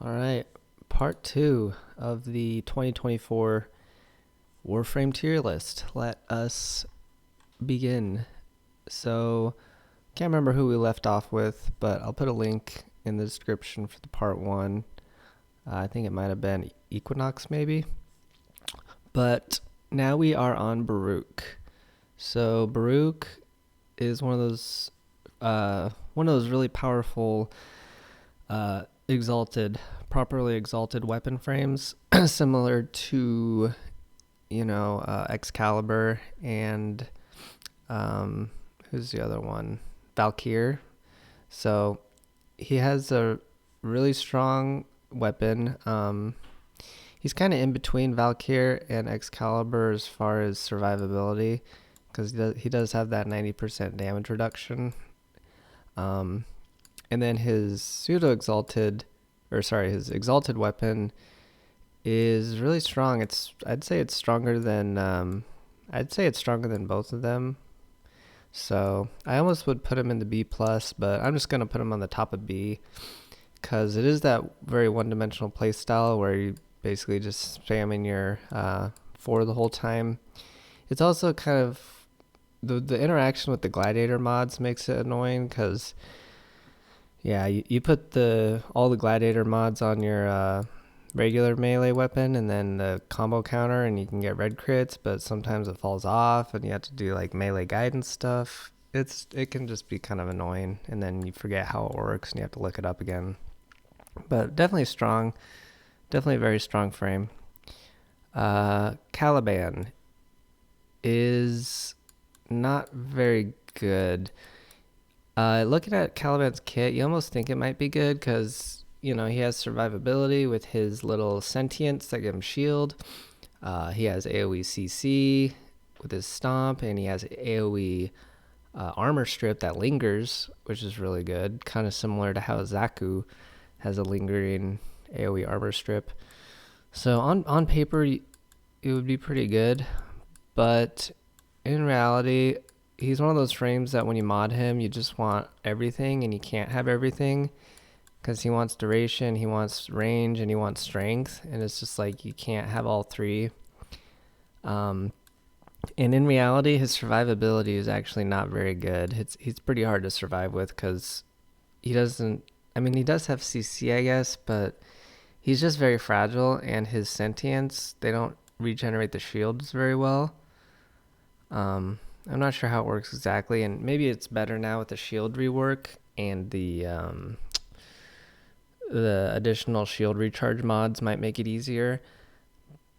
All right, part two of the 2024 Warframe tier list. Let us begin. So, can't remember who we left off with, but I'll put a link in the description for the part one. I think it might have been Equinox, maybe. But now we are on Baruch. So Baruch is one of those really powerful, properly exalted weapon frames, similar to, Excalibur and who's the other one? Valkyr. So he has a really strong weapon. He's kind of in between Valkyr and Excalibur as far as survivability, because he does have that 90% damage reduction. And then his his exalted weapon is really strong. I'd say it's stronger than both of them. So I almost would put him in the B plus, but I'm just gonna put him on the top of B, because it is that very one-dimensional playstyle where you basically just spamming your 4 the whole time. It's also kind of the interaction with the gladiator mods makes it annoying, because you put all the gladiator mods on your regular melee weapon and then the combo counter, and you can get red crits, but sometimes it falls off and you have to do like melee guidance stuff. It can just be kind of annoying, and then you forget how it works and you have to look it up again. But definitely strong, definitely a very strong frame. Caliban is not very good. Looking at Caliban's kit, you almost think it might be good, because he has survivability with his little sentience that give him shield. He has AoE CC with his stomp, and he has AoE armor strip that lingers, which is really good, kind of similar to how Zaku has a lingering AoE armor strip. So on paper, it would be pretty good, but in reality, he's one of those frames that when you mod him, you just want everything, and you can't have everything, because he wants duration, he wants range, and he wants strength, and it's just like you can't have all three. And in reality, his survivability is actually not very good. He's pretty hard to survive with, because he does have CC, I guess, but he's just very fragile, and his sentience, they don't regenerate the shields very well. I'm not sure how it works exactly, and maybe it's better now with the shield rework and the additional shield recharge mods might make it easier.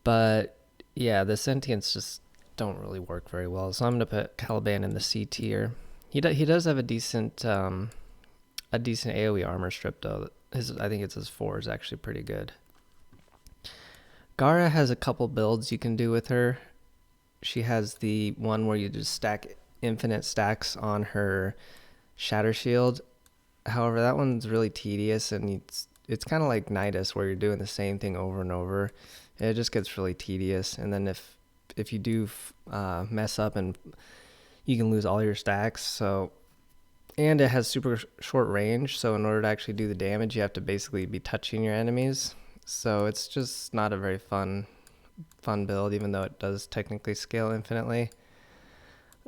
But yeah, the sentience just don't really work very well. So I'm gonna put Caliban in the C tier. He does have a decent AoE armor strip though. I think it's his 4 is actually pretty good. Gara has a couple builds you can do with her. She has the one where you just stack infinite stacks on her shatter shield. However, that one's really tedious, and it's kind of like Nidus, where you're doing the same thing over and over. It just gets really tedious, and then if you do mess up, and you can lose all your stacks. So, and it has super short range, so in order to actually do the damage, you have to basically be touching your enemies. So it's just not a very fun build, even though it does technically scale infinitely.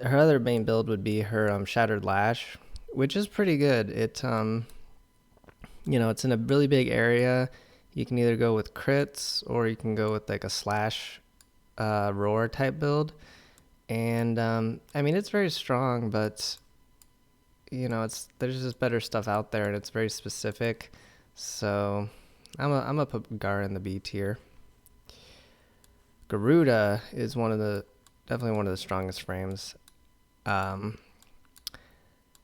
Her other main build would be her Shattered Lash, which is pretty good. It's in a really big area. You can either go with crits, or you can go with like a slash roar type build. And it's very strong, but there's just better stuff out there, and it's very specific. So I'm gonna put Gar in the B tier. Garuda is definitely one of the strongest frames.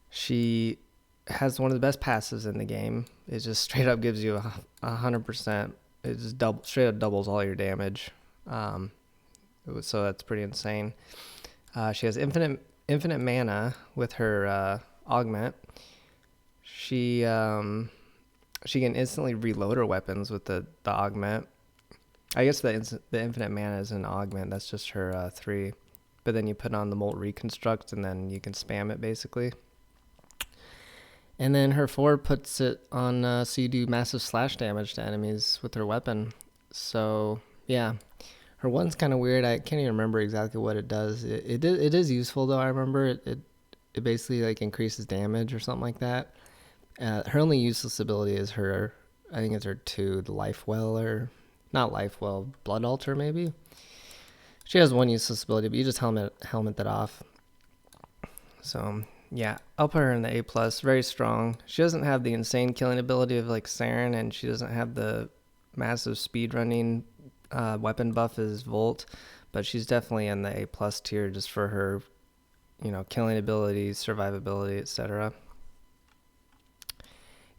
She has one of the best passives in the game. It just straight up gives you 100%. It just straight up doubles all your damage. So that's pretty insane. She has infinite mana with her augment. She can instantly reload her weapons with the augment. I guess the infinite mana is an augment. That's just her 3. But then you put on the Molt Reconstruct, and then you can spam it basically. And then her 4 puts it on so you do massive slash damage to enemies with her weapon. So yeah, her 1's kind of weird. I can't even remember exactly what it does. It is useful though. I remember it basically like increases damage or something like that. Her only useless ability is her, I think it's her 2, the Life Well, or not Life Well, Blood Altar maybe. She has 1 useless ability, but you just helmet that off. So yeah, I'll put her in the A+. Very strong. She doesn't have the insane killing ability of like Saren, and she doesn't have the massive speed running weapon buff as Volt, but she's definitely in the A+ tier just for her, killing abilities, survivability, etc.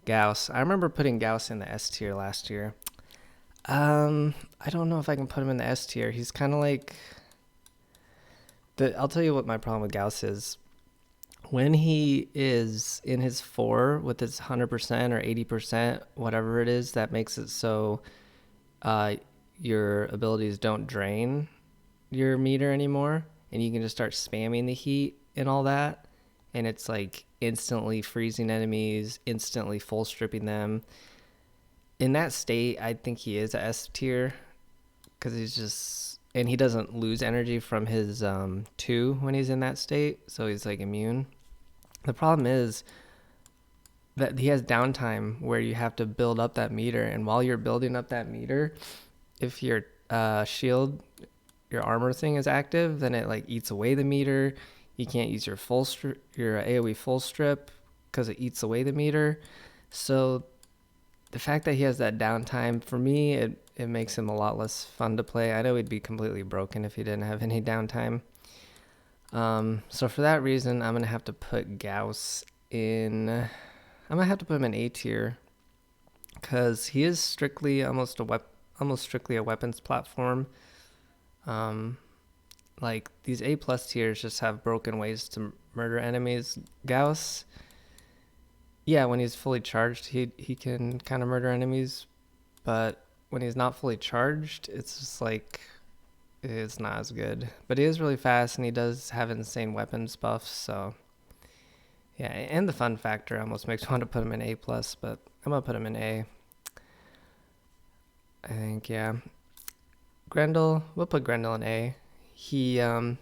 Gauss. I remember putting Gauss in the S tier last year. I don't know if I can put him in the S tier. He's kind of like I'll tell you what my problem with Gauss is. When he is in his 4 with his 100% or 80%, whatever it is, that makes it so your abilities don't drain your meter anymore, and you can just start spamming the heat and all that, and it's like instantly freezing enemies, instantly full stripping them. In that state, I think he is a S tier because he's just, and he doesn't lose energy from his 2 when he's in that state, so he's like immune. The problem is that he has downtime where you have to build up that meter, and while you're building up that meter, if your shield, your armor thing is active, then it like eats away the meter. You can't use your AoE full strip because it eats away the meter. So the fact that he has that downtime, for me, it makes him a lot less fun to play. I know he'd be completely broken if he didn't have any downtime. So for that reason, I'm going to have to put Gauss in... I'm going to have to put him in A tier because he is strictly almost strictly a weapons platform. Like these A+ tiers just have broken ways to murder enemies. Gauss, yeah, when he's fully charged, he can kind of murder enemies, but when he's not fully charged, it's just like it's not as good. But he is really fast, and he does have insane weapons buffs, so yeah, and the fun factor almost makes me want to put him in A+, but I'm gonna put him in A. I think, yeah. Grindle, we'll put Grindle in A. He, he's one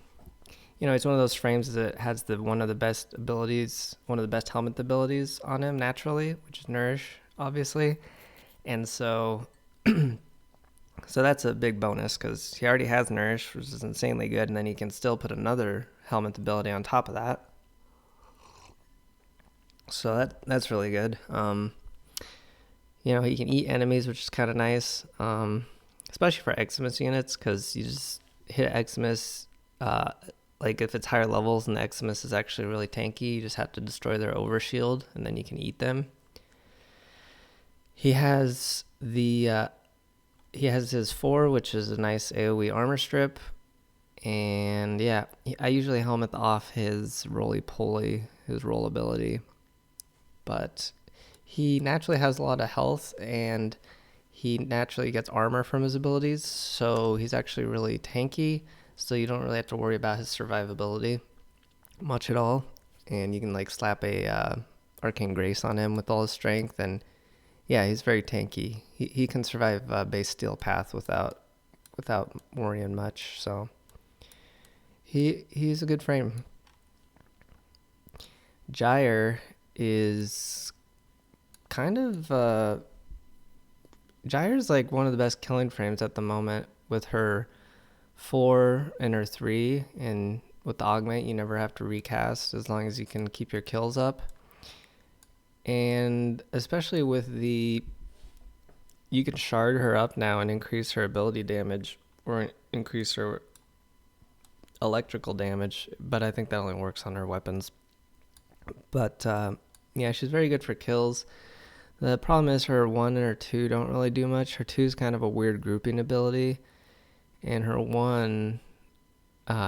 of those frames that has one of the best helmet abilities on him naturally, which is Nourish, obviously. And so that's a big bonus because he already has Nourish, which is insanely good, and then he can still put another helmet ability on top of that. So that's really good. He can eat enemies, which is kind of nice, especially for Eximus units, because you just hit Eximus, like if it's higher levels and the Eximus is actually really tanky, you just have to destroy their overshield, and then you can eat them. He has his 4, which is a nice AoE armor strip, and yeah, I usually helmet off his roly-poly, his roll ability, but he naturally has a lot of health, and he naturally gets armor from his abilities, so he's actually really tanky, so you don't really have to worry about his survivability much at all, and you can like slap a Arcane Grace on him with all his strength, and yeah, he's very tanky. He can survive base steel path without worrying much, so he's a good frame. Gyre is kind of Gyre's like one of the best killing frames at the moment with her 4 and her 3, and with the augment you never have to recast as long as you can keep your kills up. And especially with you can shard her up now and increase her ability damage or increase her electrical damage, but I think that only works on her weapons. But yeah, she's very good for kills. The problem is her 1 and her 2 don't really do much. Her 2 is kind of a weird grouping ability, and her 1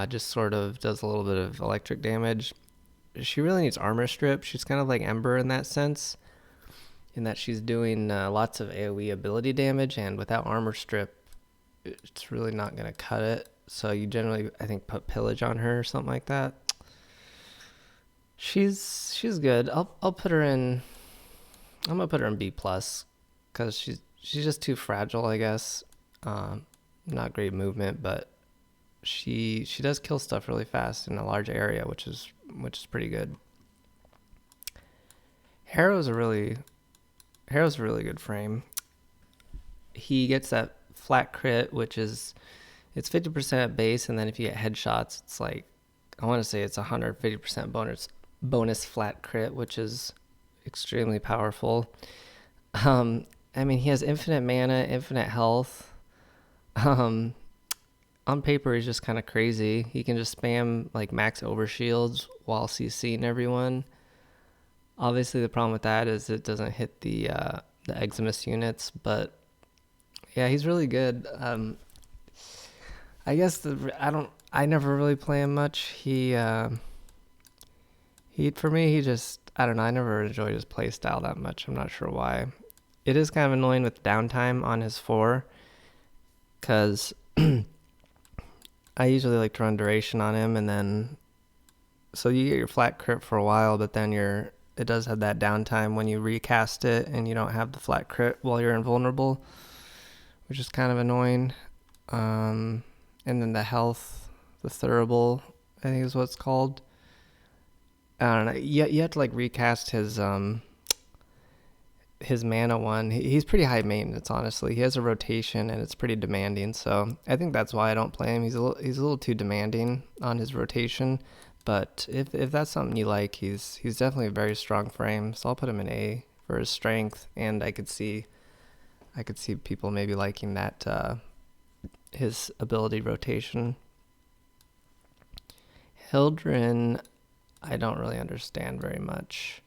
just sort of does a little bit of electric damage. She really needs armor strip. She's kind of like Ember in that sense, in that she's doing lots of AoE ability damage, and without armor strip, it's really not going to cut it. So you generally, I think, put Pillage on her or something like that. She's good. I'll put her in. I'm gonna put her in B plus, because she's just too fragile, I guess. Not great movement, but she does kill stuff really fast in a large area, which is pretty good. Harrow's a really good frame. He gets that flat crit, which is it's 50% at base, and then if you get headshots, it's like I want to say it's 150% bonus flat crit, which is extremely powerful. I mean, he has infinite mana, infinite health. Um, on paper, he's just kind of crazy. He can just spam like max overshields while CCing everyone. Obviously, the problem with that is it doesn't hit the Eximus units, but yeah, he's really good. I guess I never really play him much. He for me, he just I don't know. I never enjoyed his play style that much. I'm not sure why. It is kind of annoying with downtime on his 4, because I usually like to run duration on him, and then so you get your flat crit for a while, but then it does have that downtime when you recast it, and you don't have the flat crit while you're invulnerable, which is kind of annoying. And then the health, the thurible, I think is what it's called. I don't know. You have to like recast his mana one. He's pretty high maintenance, honestly. He has a rotation and it's pretty demanding, so I think that's why I don't play him. He's a little too demanding on his rotation, but if that's something you like, he's definitely a very strong frame. So I'll put him in A for his strength, and I could see people maybe liking that his ability rotation. Hildren, I don't really understand very much.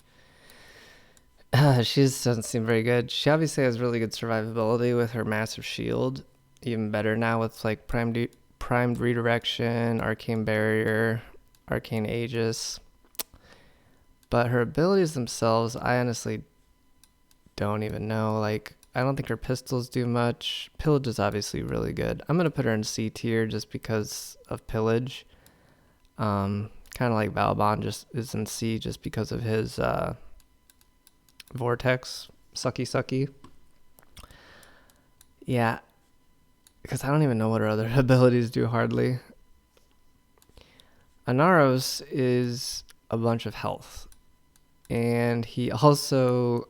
She just doesn't seem very good. She obviously has really good survivability with her massive shield. Even better now with like primed redirection, arcane barrier, arcane aegis. But her abilities themselves, I honestly don't even know. Like, I don't think her pistols do much. Pillage is obviously really good. I'm gonna put her in C tier just because of pillage. Kind of like Valbon just is in C just because of his vortex sucky. Yeah, because I don't even know what her other abilities do hardly. Anaros is a bunch of health, and he also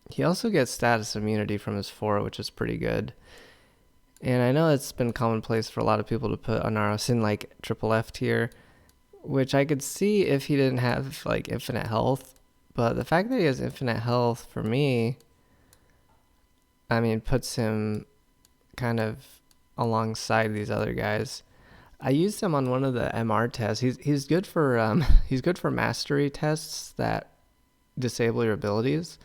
gets status immunity from his 4, which is pretty good. And I know it's been commonplace for a lot of people to put Anaros in like triple F tier, which I could see if he didn't have like infinite health. But the fact that he has infinite health, for me, I mean, puts him kind of alongside these other guys. I used him on one of the MR tests. He's good for he's good for mastery tests that disable your abilities.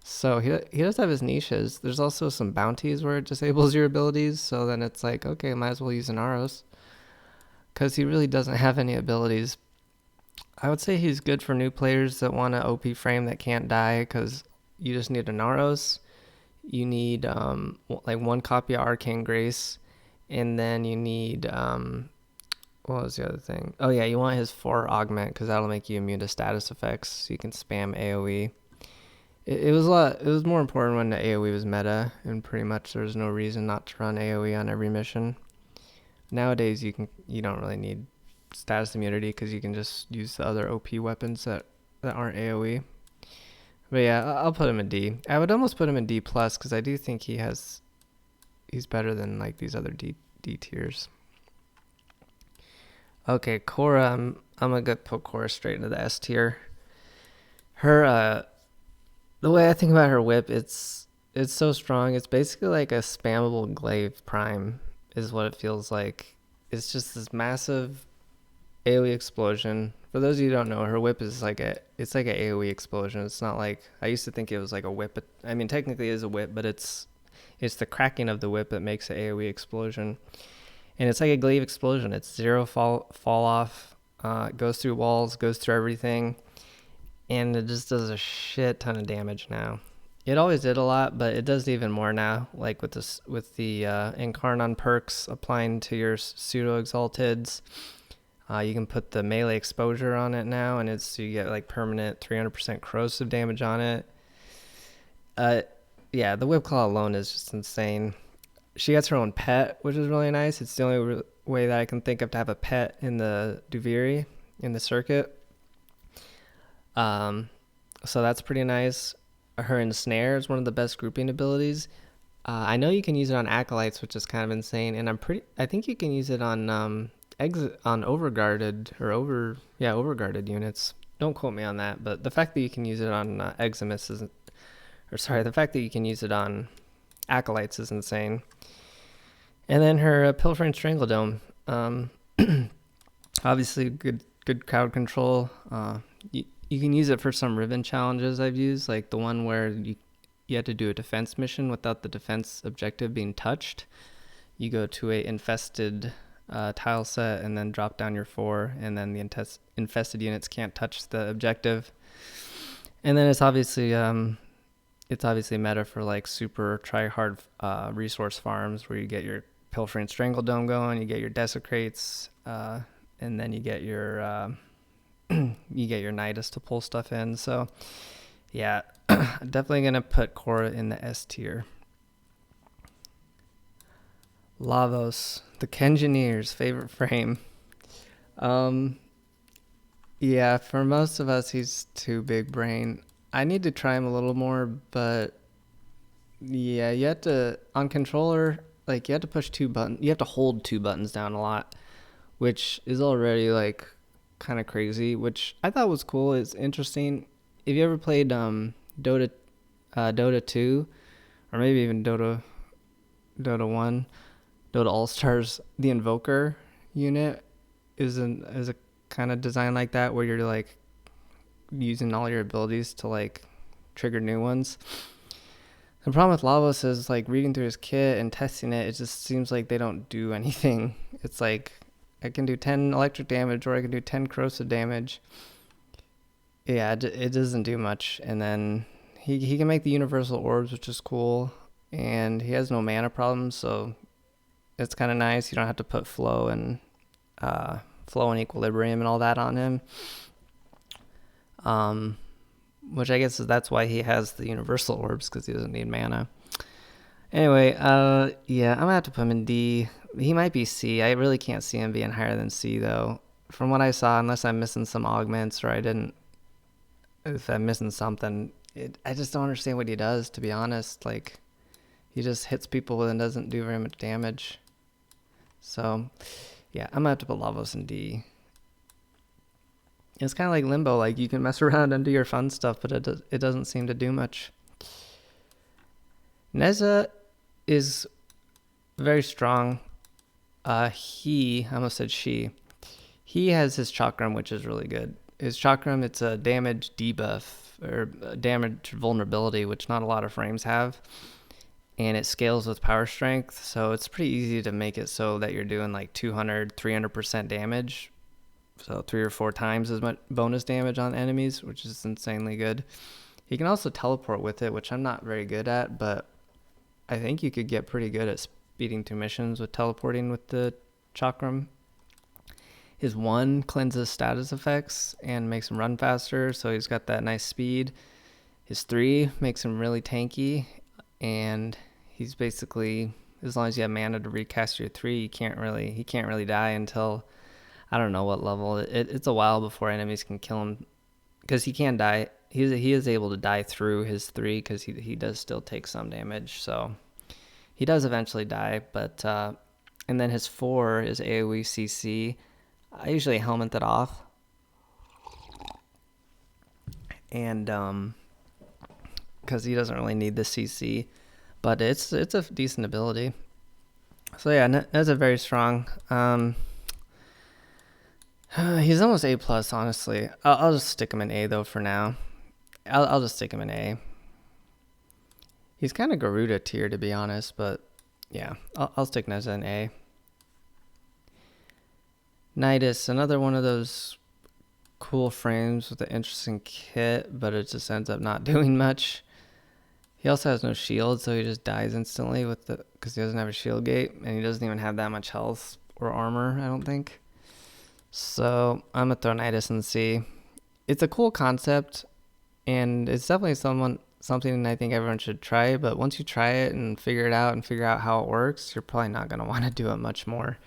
So he does have his niches. There's also some bounties where it disables your abilities. So then it's like, okay, might as well use an Aros, because he really doesn't have any abilities. I would say he's good for new players that want an OP frame that can't die, because you just need an Aros. You need like 1 copy of Arcane Grace, and then you need what was the other thing? Oh yeah, you want his 4 augment, because that'll make you immune to status effects, so you can spam AoE. It was more important when the AoE was meta, and pretty much there was no reason not to run AoE on every mission. Nowadays you don't really need status immunity, because you can just use the other OP weapons that aren't AoE. But yeah, I'll put him in D. I would almost put him in D plus, because I do think he's better than like these other D tiers. Okay, Korra, I'm gonna put Korra straight into the S tier. Her the way I think about her whip, it's so strong. It's basically like a spammable glaive prime is what it feels like. It's just this massive AoE explosion. For those of you who don't know, her whip is like it's like an AoE explosion. It's not like, I used to think it was like a whip. I mean, technically it is a whip, but it's the cracking of the whip that makes an AoE explosion. And it's like a glaive explosion. It's 0 fall off. It goes through walls, goes through everything, and it just does a shit ton of damage now. It always did a lot, but it does even more now. Like with the Incarnon perks applying to your pseudo exalteds. You can put the melee exposure on it now, and you get like permanent 300% corrosive damage on it. Yeah, the whip claw alone is just insane. She gets her own pet, which is really nice. It's the only way that I can think of to have a pet in the Duviri, in the circuit. So that's pretty nice. Her ensnare is one of the best grouping abilities. I know you can use it on acolytes, which is kind of insane, and I think you can use it on overguarded overguarded units. Don't quote me on that, but the fact that you can use it on Eximus isn't, or sorry, the fact that you can use it on acolytes is insane. And then her Pilfering Strangledome, obviously good crowd control. You can use it for some Riven challenges I've used, like the one where you had to do a defense mission without the defense objective being touched. You go to a infested tile set and then drop down your 4, and then the infested units can't touch the objective. And then it's obviously meta for like super try hard resource farms where you get your Pilfering Strangledome going, you get your Desecrates, and then you get your Nidus to pull stuff in. So yeah, definitely gonna put Korra in the S tier. Lavos, the Kengineer's favorite frame. Yeah, for most of us he's too big brain. I need to try him a little more, but yeah, you have to, on controller, like you have to push 2 buttons, you have to hold 2 buttons down a lot, which is already like kind of crazy, which I thought was cool. It's interesting. If you ever played Dota 2, or maybe even Dota 1, Dota All-Stars, the Invoker unit is a kind of design like that, where you're like using all your abilities to like trigger new ones. The problem with Lavos is like reading through his kit and testing it just seems like they don't do anything. It's like I can do 10 electric damage, or I can do 10 corrosive damage. Yeah, it doesn't do much. And then he can make the universal orbs, which is cool, and he has no mana problems, so it's kind of nice. You don't have to put flow and equilibrium and all that on him. Which I guess that's why he has the universal orbs, because he doesn't need mana. Anyway, yeah, I'm gonna have to put him in D. He might be C. I really can't see him being higher than C though, from what I saw, unless I'm missing some augments, or if I'm missing something. I just don't understand what he does, to be honest. Like, he just hits people and doesn't do very much damage. So yeah, I'm gonna have to put Lavos in D. It's kind of like Limbo, like you can mess around and do your fun stuff, but it doesn't seem to do much. Neza is very strong. He has his Chakram, which is really good. His Chakram, it's a damage debuff, or damage vulnerability, which not a lot of frames have. And it scales with power strength, so it's pretty easy to make it so that you're doing like 200, 300% damage. So 3 or 4 times as much bonus damage on enemies, which is insanely good. You can also teleport with it, which I'm not very good at, but I think you could get pretty good at speeding through missions with teleporting with the Chakram. His 1 cleanses status effects and makes him run faster, so he's got that nice speed. His 3 makes him really tanky, and he's basically, as long as you have mana to recast your 3, he can't really die until, I don't know what level. It's a while before enemies can kill him, because he can die. He is able to die through his 3, because he does still take some damage. So he does eventually die, but and then his 4 is AoE CC. I usually helmet that off, and because he doesn't really need the CC, but it's a decent ability. So yeah, that's a very strong. He's almost A+, honestly. I'll just stick him in A, though, for now. I'll just stick him in A. He's kind of Garuda tier, to be honest, but yeah, I'll stick Neza in A. Nidus, another one of those cool frames with an interesting kit, but it just ends up not doing much. He also has no shield, so he just dies instantly because he doesn't have a shield gate, and he doesn't even have that much health or armor, I don't think. So I'm gonna throw Nidus in C. It's a cool concept, and it's definitely something I think everyone should try. But once you try it and figure it out and figure out how it works, you're probably not gonna want to do it much more.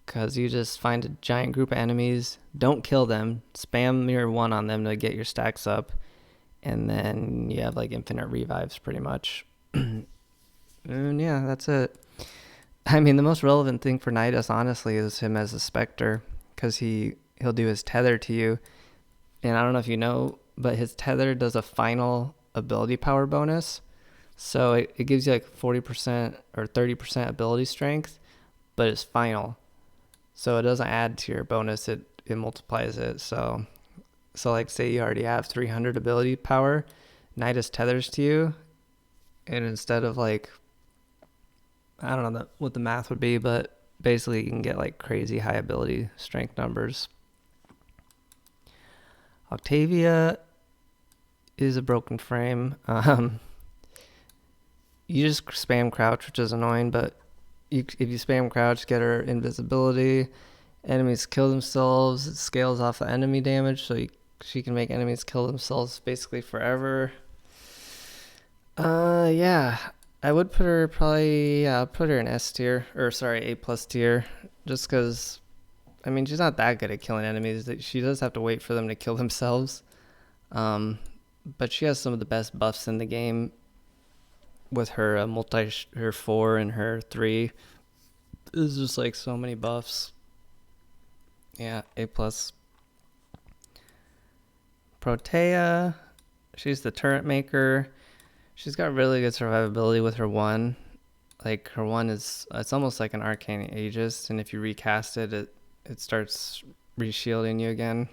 Because you just find a giant group of enemies, don't kill them, spam your one on them to get your stacks up, and then you have like infinite revives pretty much. And yeah, that's it. I mean, the most relevant thing for Nidus, honestly, is him as a Spectre, because he'll do his tether to you. And I don't know if you know, but his tether does a final ability power bonus. So it gives you like 40% or 30% ability strength, but it's final. So it doesn't add to your bonus, it multiplies it. So like say you already have 300 ability power, Nidus tethers to you, and instead of like, I don't know what the math would be, but basically you can get like crazy high ability strength numbers. Octavia is a broken frame. You just spam crouch, which is annoying, but if you spam crouch, get her invisibility. Enemies kill themselves. It scales off the enemy damage, so she can make enemies kill themselves basically forever. Yeah, I would put her put her in S tier, or sorry, A plus tier, just because. I mean, she's not that good at killing enemies. She does have to wait for them to kill themselves. But she has some of the best buffs in the game with her her 4 and her 3. There's just like so many buffs. Yeah, A plus. Protea, she's the turret maker. She's got really good survivability with her 1. Like her 1 it's almost like an arcane aegis, and if you recast it, it starts reshielding you again.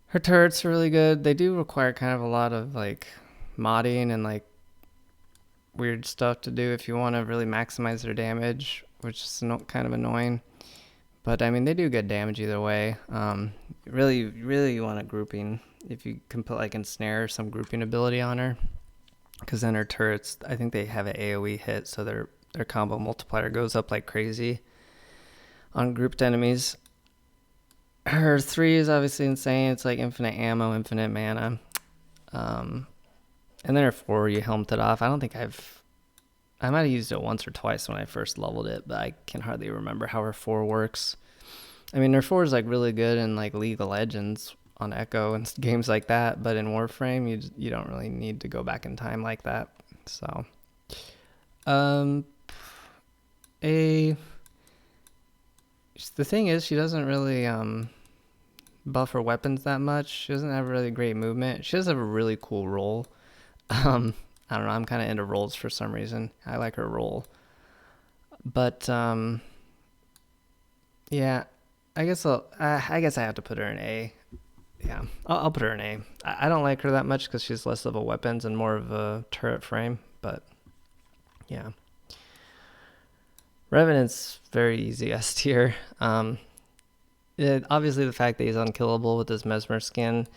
Her turrets are really good. They do require kind of a lot of like modding and like weird stuff to do if you want to really maximize their damage, which is kind of annoying. But I mean, they do good damage either way. Really you want a grouping if you can put like ensnare or some grouping ability on her, because then her turrets, I think they have an AoE hit, so their combo multiplier goes up like crazy on grouped enemies. Her 3 is obviously insane. It's like infinite ammo, infinite mana. And then her 4, you helmed it off. I don't think I might have used it once or twice when I first leveled it, but I can hardly remember how her 4 works. I mean, her 4 is like really good in like League of Legends on Echo and games like that, but in Warframe, you don't really need to go back in time like that. So, the thing is, she doesn't really buff her weapons that much. She doesn't have really great movement. She does have a really cool roll. I don't know. I'm kind of into rolls for some reason. I like her roll. But yeah, I guess I have to put her in A. Yeah, I'll put her in A. I don't like her that much because she's less of a weapons and more of a turret frame. But yeah. Revenant's very easy S tier. Obviously, the fact that he's unkillable with his Mesmer skin.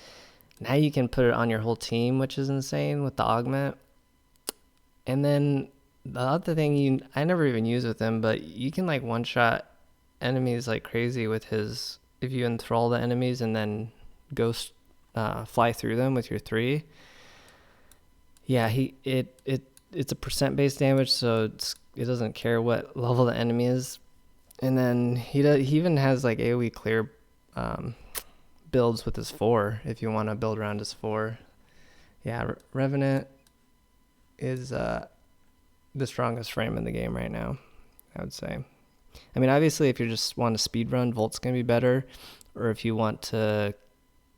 Now you can put it on your whole team, which is insane with the augment. And then the other thing I never even use with him, but you can like one-shot enemies like crazy with his, if you enthrall the enemies and then ghost fly through them with your 3. Yeah, it's a percent-based damage, so it doesn't care what level the enemy is. And then he even has like AoE clear builds with his 4 if you want to build around his 4. Yeah, Revenant is the strongest frame in the game right now, I would say. I mean, obviously, if you just want to speed run, Volt's going to be better. Or if you want to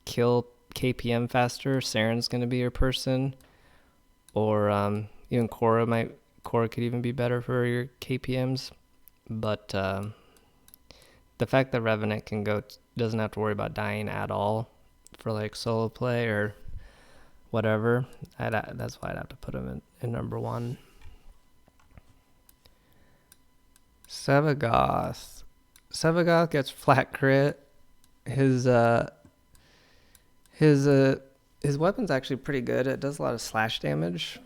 kill KPM faster, Saren's going to be your person. Or even Korra could even be better for your KPMs. But the fact that Revenant doesn't have to worry about dying at all for like solo play or whatever, that's why I'd have to put him in number 1. Seagoth gets flat crit. His weapon's actually pretty good. It does a lot of slash damage.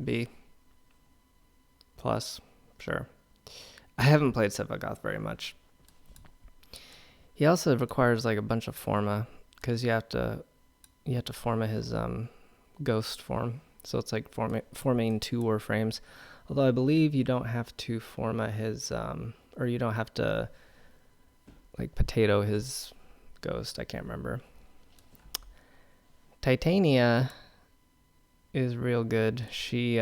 B plus, sure. I haven't played Seagoth very much. He also requires like a bunch of forma because you have to forma his ghost form. So it's like forming 2 Warframes. Although I believe you don't have to forma his or you don't have to like potato his ghost. I can't remember. Titania is real good. She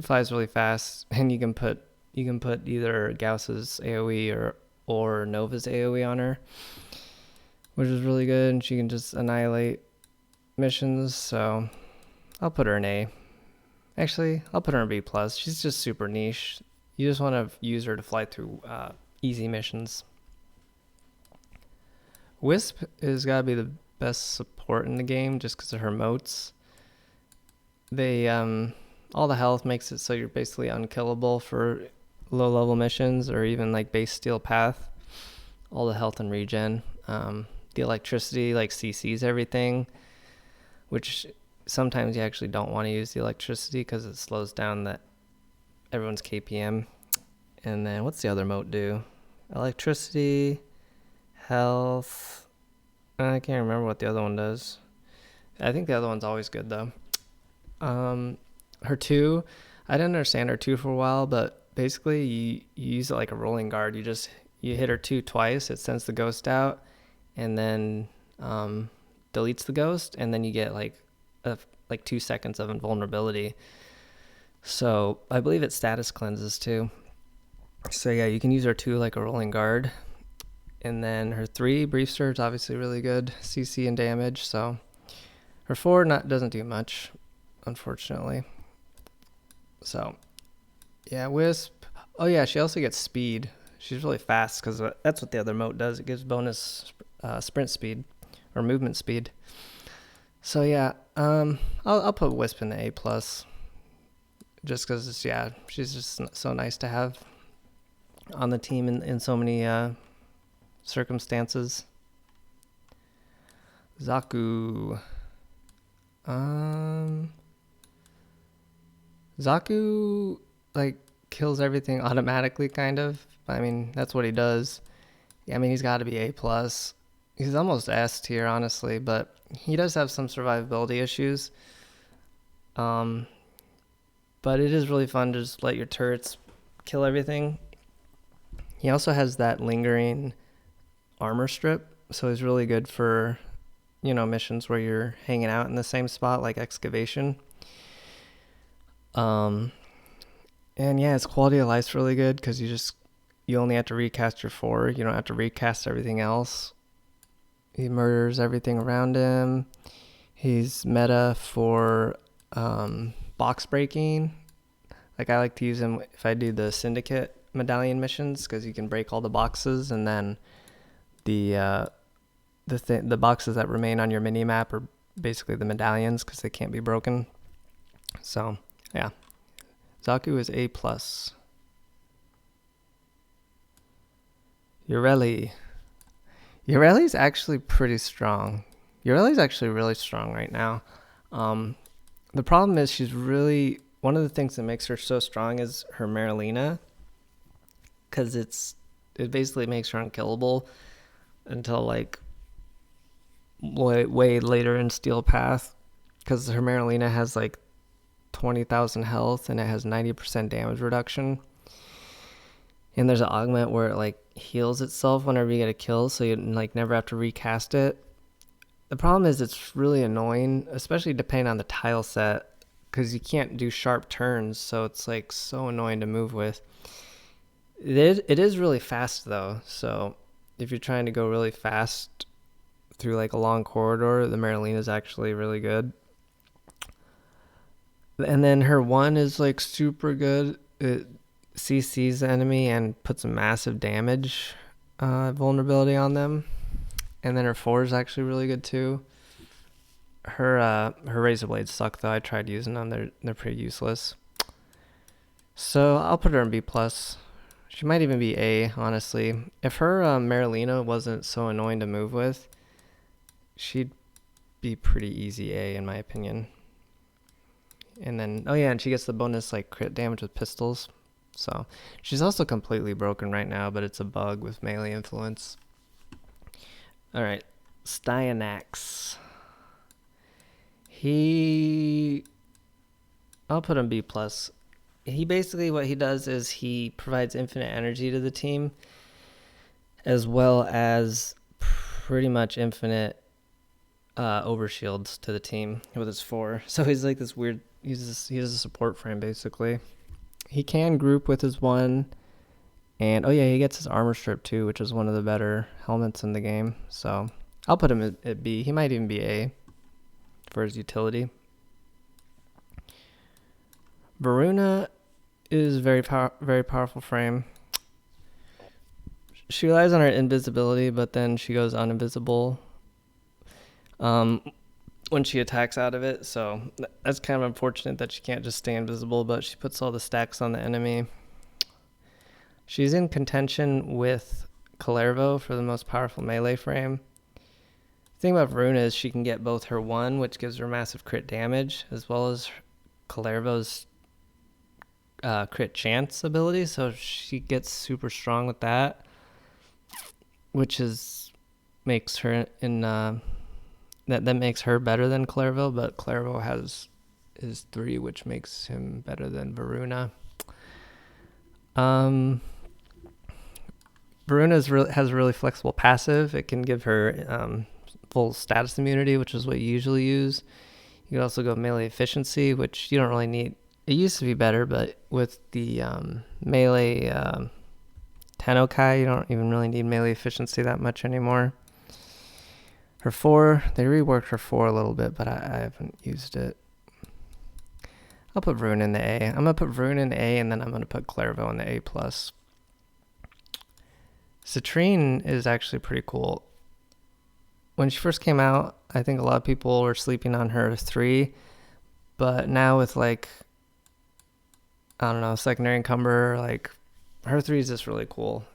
flies really fast, and you can put either Gauss's AoE or Nova's AoE on her, which is really good. And she can just annihilate missions. So I'll put her in A. Actually, I'll put her in B plus. She's just super niche. You just want to use her to fly through easy missions. Wisp has got to be the best support in the game just because of her motes. They all the health makes it so you're basically unkillable for low level missions or even like base steel path. All the health and regen. The electricity like CCs everything, which sometimes you actually don't want to use the electricity because it slows down everyone's KPM. And then what's the other mote do? Electricity, health. I can't remember what the other one does. I think the other one's always good though. Her 2, I didn't understand her 2 for a while, but basically you use it like a rolling guard. You hit her 2 twice, it sends the ghost out, and then deletes the ghost, and then you get like 2 seconds of invulnerability. So I believe it status cleanses too. So yeah, you can use her 2 like a rolling guard. And then her 3, Brief Surge, obviously really good CC and damage. So her 4 doesn't do much, unfortunately. So yeah, Wisp. Oh yeah, she also gets speed. She's really fast because that's what the other mote does. It gives bonus sprint speed or movement speed. So yeah, I'll put Wisp in the A plus, just because she's just so nice to have on the team in so many circumstances. Zaku. Zaku like kills everything automatically, kind of. I mean, that's what he does. Yeah, I mean, he's got to be A plus. He's almost S tier, honestly, but he does have some survivability issues. But it is really fun to just let your turrets kill everything. He also has that lingering armor strip, so he's really good for, missions where you're hanging out in the same spot, like excavation. And yeah, his quality of life's really good because you only have to recast your 4. You don't have to recast everything else. He murders everything around him. He's meta for box breaking. Like I like to use him if I do the Syndicate medallion missions because you can break all the boxes, and then the boxes that remain on your mini map are basically the medallions because they can't be broken. So yeah, Zaku is A plus. Urelli's actually pretty strong. Urelli's actually really strong right now. The problem is she's really, one of the things that makes her so strong is her Marilina, because it basically makes her unkillable until like way later in Steel Path, because her Marilina has like 20,000 health and it has 90% damage reduction. And there's an augment where it like heals itself whenever you get a kill, so you like never have to recast it. The problem is it's really annoying, especially depending on the tile set, because you can't do sharp turns, so it's like so annoying to move with. It is really fast though, so if you're trying to go really fast through like a long corridor, the Marilina is actually really good. And then her 1 is like super good. It CCs the enemy and puts a massive damage vulnerability on them. And then her 4 is actually really good too. Her razor blades suck though. I tried using them. They're pretty useless. So I'll put her in B plus. She might even be A, honestly. If her Marilina wasn't so annoying to move with, she'd be pretty easy A in my opinion. And then and she gets the bonus like crit damage with pistols. So she's also completely broken right now, but it's a bug with melee influence. All right, Sty Max. I'll put him B plus. He basically, what he does is he provides infinite energy to the team, as well as pretty much infinite overshields to the team with his 4. So he's like this weird. He has a support frame basically. He can group with his 1, and oh yeah, he gets his armor strip too, which is one of the better helmets in the game. So I'll put him at B. He might even be A for his utility. Varuna is very powerful frame. She relies on her invisibility, but then she goes uninvisible when she attacks out of it. So that's kind of unfortunate that she can't just stay invisible, but she puts all the stacks on the enemy. She's in contention with Kalervo for the most powerful melee frame. The thing about Varuna is she can get both her 1, which gives her massive crit damage, as well as Kalervo's crit chance ability, so she gets super strong with that, which makes her that makes her better than Kalervo, but Kalervo has his 3, which makes him better than Varuna. Varuna has a really flexible passive. It can give her full status immunity, which is what you usually use. You can also go melee efficiency, which you don't really need. It used to be better, but with the melee Tennokai, you don't even really need melee efficiency that much anymore. Her 4, they reworked her 4 a little bit, but I haven't used it. I'll put Varuna in the A. I'm going to put Varuna in the A, and then I'm going to put Kalervo in the A+. Citrine is actually pretty cool. When she first came out, I think a lot of people were sleeping on her 3, but now with secondary encumber, her 3 is just really cool.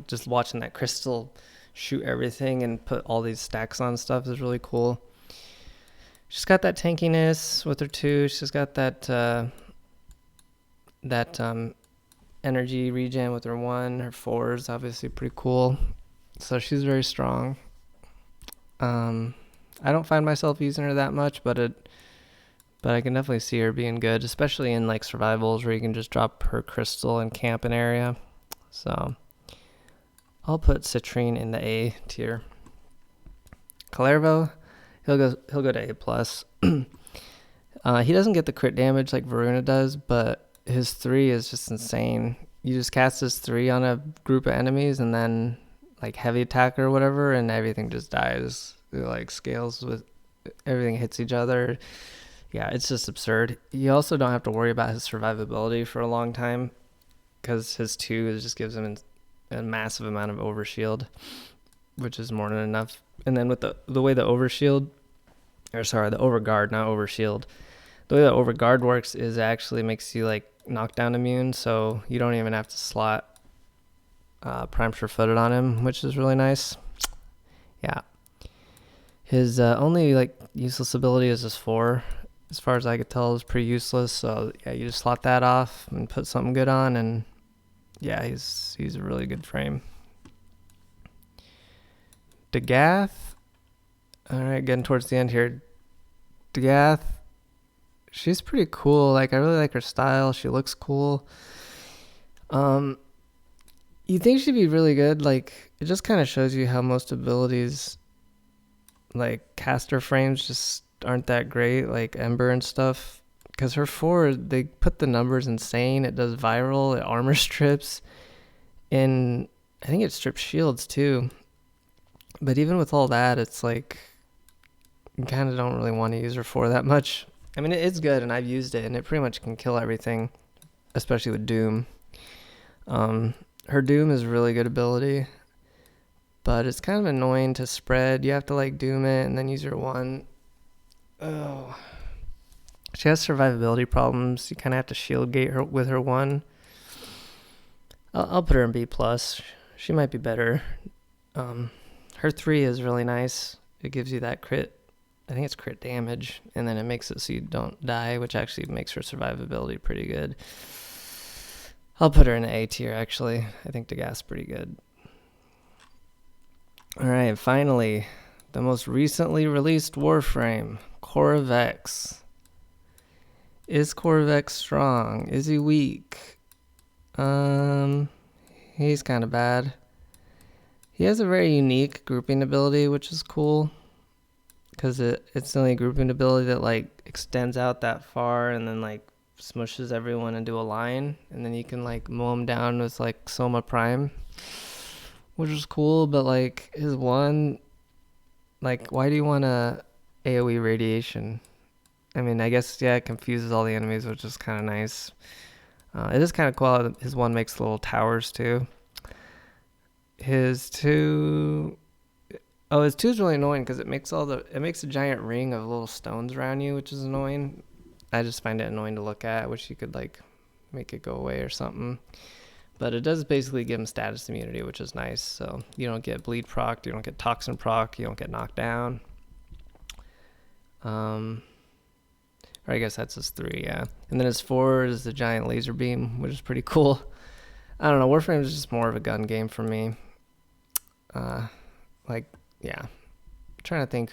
Just watching that crystal shoot everything and put all these stacks on stuff is really cool. She's got that tankiness with her 2. She's got that energy regen with her 1. Her 4 is obviously pretty cool. So she's very strong. I don't find myself using her that much, but I can definitely see her being good, especially in survivals where you can just drop her crystal and camp an area. So I'll put Citrine in the A tier. Kalervo, he'll go to A+. He doesn't get the crit damage like Varuna does, but his 3 is just insane. You just cast his 3 on a group of enemies and then heavy attack or whatever, and everything just dies. It scales with everything, hits each other. Yeah, it's just absurd. You also don't have to worry about his survivability for a long time because his 2 just gives him a massive amount of overshield, which is more than enough. And then with the way the overguard, not overshield. The way the overguard works is it actually makes you knockdown immune, so you don't even have to slot Prime Sure-Footed on him, which is really nice. Yeah. His only useless ability is his 4. As far as I could tell, is pretty useless. So yeah, you just slot that off and put something good on, and yeah, he's a really good frame. Deghath. All right, getting towards the end here. Deghath, she's pretty cool. I really like her style. She looks cool. You think she'd be really good? It just kind of shows you how most abilities, caster frames, just aren't that great, Ember and stuff. Because her 4, they put the numbers insane. It does viral, it armor strips, and I think it strips shields too. But even with all that, it's you kind of don't really want to use her 4 that much. I mean, it's good, and I've used it, and it pretty much can kill everything, especially with Doom. Her Doom is a really good ability, but it's kind of annoying to spread. You have to Doom it and then use your 1. Oh, she has survivability problems. You kind of have to shield gate her with her 1. I'll put her in B+. She might be better. Her 3 is really nice. It gives you that crit. I think it's crit damage, and then it makes it so you don't die, which actually makes her survivability pretty good. I'll put her in A tier, actually. I think Deghath's pretty good. Alright, finally, the most recently released Warframe, Corvex. Is Corvex strong? Is he weak? He's kind of bad. He has a very unique grouping ability, which is cool. Because it's the only grouping ability that, like, extends out that far and then, like, smushes everyone into a line, and then you can like mow them down with like Soma Prime, which is cool. But like his one, like, why do you want a AoE radiation? I mean, I guess, yeah, it confuses all the enemies, which is kind of nice. It is kind of cool how his one makes little towers too. His two is really annoying because it makes a giant ring of little stones around you, which is annoying. I just find it annoying to look at. I wish you could like make it go away or something. But it does basically give him status immunity, which is nice. So you don't get bleed proc, you don't get toxin proc, you don't get knocked down. Or I guess that's his 3, yeah. And then his 4 is the giant laser beam, which is pretty cool. I don't know, Warframe is just more of a gun game for me. Yeah. I'm trying to think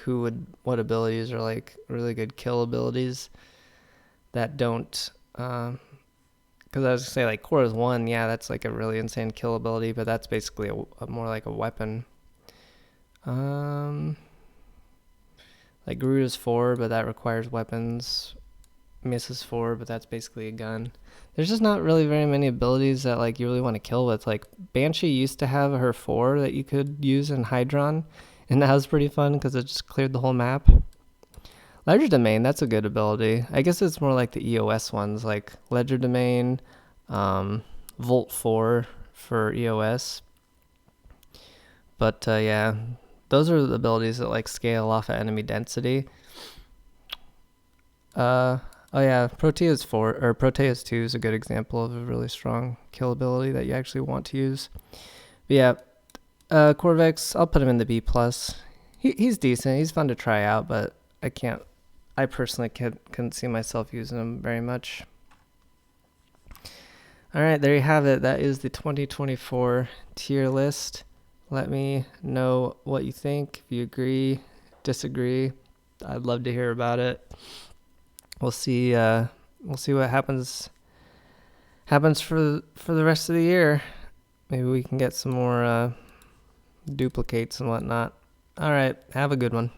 what abilities are like really good kill abilities that don't, because I was gonna say like Korra's 1, yeah, that's like a really insane kill ability, but that's basically a more like a weapon. Like Garuda's 4, but that requires weapons. Misses 4, but that's basically a gun. There's just not really very many abilities that like you really want to kill with. Like Banshee used to have her 4 that you could use in Hydron, and that was pretty fun because it just cleared the whole map. Ledger Domain, that's a good ability. I guess it's more like the EOS ones, like Ledger Domain, Volt 4 for EOS. But yeah, those are the abilities that like scale off of enemy density. Oh yeah, Proteus 4 or Proteus 2 is a good example of a really strong kill ability that you actually want to use. But yeah, Corvex, I'll put him in the B+. He's decent. He's fun to try out, but I personally couldn't see myself using him very much. All right, there you have it. That is the 2024 tier list. Let me know what you think. If you agree, disagree, I'd love to hear about it. We'll see what happens for the rest of the year. Maybe we can get some more duplicates and whatnot. All right, have a good one.